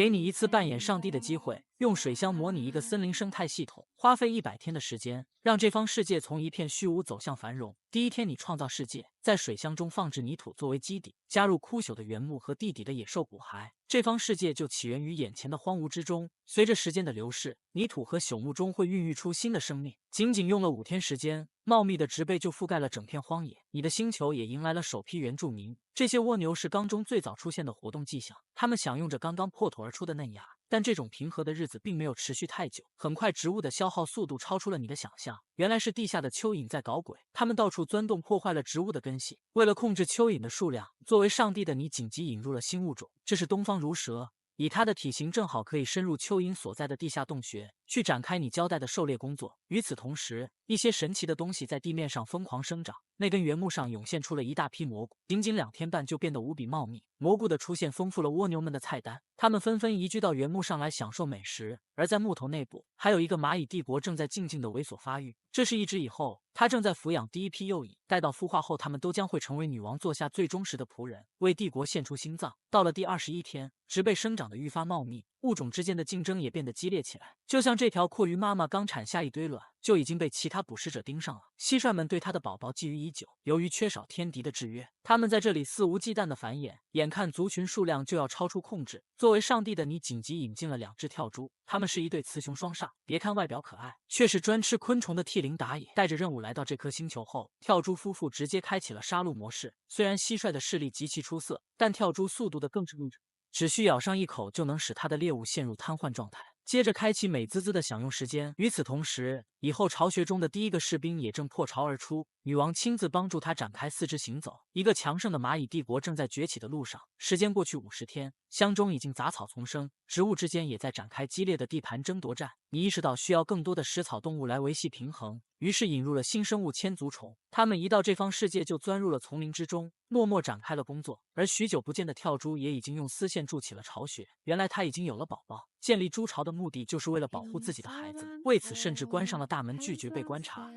给你一次扮演上帝的机会，用水箱模拟一个森林生态系统，花费100天的时间，让这方世界从一片虚无走向繁荣。第一天，你创造世界，在水箱中放置泥土作为基底，加入枯朽的原木和地底的野兽骨骸，这方世界就起源于眼前的荒芜之中。随着时间的流逝，泥土和朽木中会孕育出新的生命。仅仅用了5天时间，茂密的植被就覆盖了整片荒野，你的星球也迎来了首批原住民。这些蜗牛是缸中最早出现的活动迹象，它们享用着刚刚破土而出的嫩芽。但这种平和的日子并没有持续太久，很快植物的消耗速度超出了你的想象。原来是地下的蚯蚓在搞鬼，它们到处钻洞，破坏了植物的根系。为了控制蚯蚓的数量，作为上帝的你紧急引入了新物种，这是东方如蛇。以它的体型正好可以深入蚯蚓所在的地下洞穴，去展开你交代的狩猎工作。与此同时，一些神奇的东西在地面上疯狂生长，那根原木上涌现出了一大批蘑菇，仅仅2天半就变得无比茂密。蘑菇的出现丰富了蜗牛们的菜单，它们纷纷移居到原木上来享受美食。而在木头内部，还有一个蚂蚁帝国正在静静的猥琐发育。这是一只蚁后，它正在抚养第一批幼蚁，待到孵化后，它们都将会成为女王座下最忠实的仆人，为帝国献出心脏。到了第21天，植被生长得愈发茂密，物种之间的竞争也变得激烈起来。就像这条阔鱼妈妈刚产下一堆卵，就已经被其他捕食者盯上了。蟋蟀们对它的宝宝觊觎已久，由于缺少天敌的制约，它们在这里肆无忌惮的繁衍，眼看族群数量就要超出控制。作为上帝的你紧急引进了2只跳蛛，它们是一对雌雄双煞，别看外表可爱，却是专吃昆虫的替灵打野。带着任务来到这颗星球后，跳蛛夫妇直接开启了杀戮模式。虽然蟋蟀的视力极其出色，但跳蛛速度的更是厉害，只需咬上一口就能使它的猎物陷入瘫痪状态，接着开启美滋滋的享用时间。与此同时，以后巢穴中的第一个士兵也正破巢而出，女王亲自帮助他展开4肢行走。一个强盛的蚂蚁帝国正在崛起的路上。时间过去50天，乡中已经杂草丛生，植物之间也在展开激烈的地盘争夺战。你意识到需要更多的食草动物来维系平衡，于是引入了新生物千足虫。它们一到这方世界就钻入了丛林之中，默默展开了工作。而许久不见的跳蛛也已经用丝线筑起了巢穴，原来它已经有了宝宝。建立猪巢的目的就是为了保护自己的孩子，为此甚至关上了大门，拒绝被观察。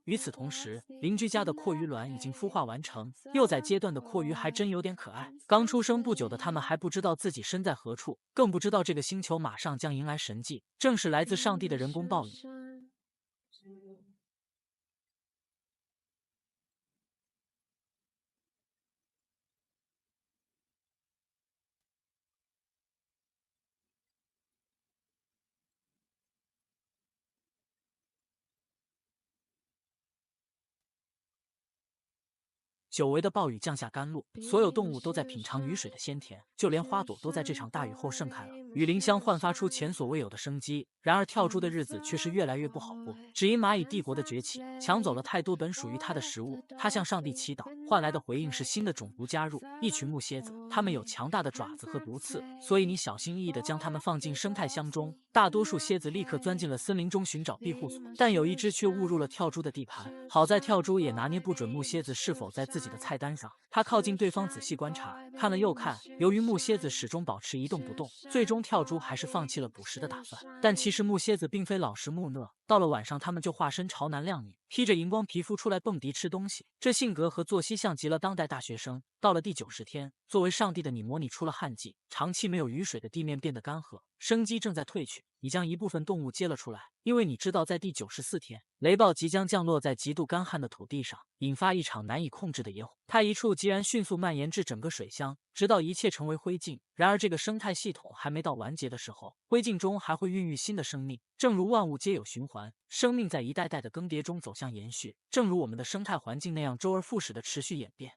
与此同时，邻居家的阔鱼卵已经孵化完成，幼崽阶段的阔鱼还真有点可爱。刚出生不久的它们还不知道自己身在何处，更不知道这个星球马上将迎来神迹，正是来自上帝的人工暴雨。久违的暴雨降下甘露，所有动物都在品尝雨水的鲜甜，就连花朵都在这场大雨后盛开了。雨林乡焕发出前所未有的生机。然而跳蛛的日子却是越来越不好过，只因蚂蚁帝国的崛起，抢走了太多本属于它的食物。它向上帝祈祷，换来的回应是新的种族加入，一群木蝎子，它们有强大的爪子和毒刺，所以你小心翼翼地将它们放进生态箱中。大多数蝎子立刻钻进了森林中寻找庇护所，但有一只却误入了跳蛛的地盘。好在跳蛛也拿捏不准木蝎子是否在自己的菜单上，他靠近对方仔细观察，看了又看。由于木蝎子始终保持一动不动，最终跳蛛还是放弃了捕食的打算。但其实木蝎子并非老实木讷，到了晚上它们就化身潮男靓女，披着荧光皮肤出来蹦迪吃东西，这性格和作息像极了当代大学生。到了第90天，作为上帝的你模拟出了旱季，长期没有雨水的地面变得干涸，生机正在褪去。你将一部分动物接了出来，因为你知道在第94天，雷暴即将降落在极度干旱的土地上，引发一场难以控制的野火。它一触即然，迅速蔓延至整个水箱，直到一切成为灰烬。然而这个生态系统还没到完结的时候，灰烬中还会孕育新的生命。正如万物皆有循环，生命在一代代的更迭中走向延续，正如我们的生态环境那样周而复始的持续演变。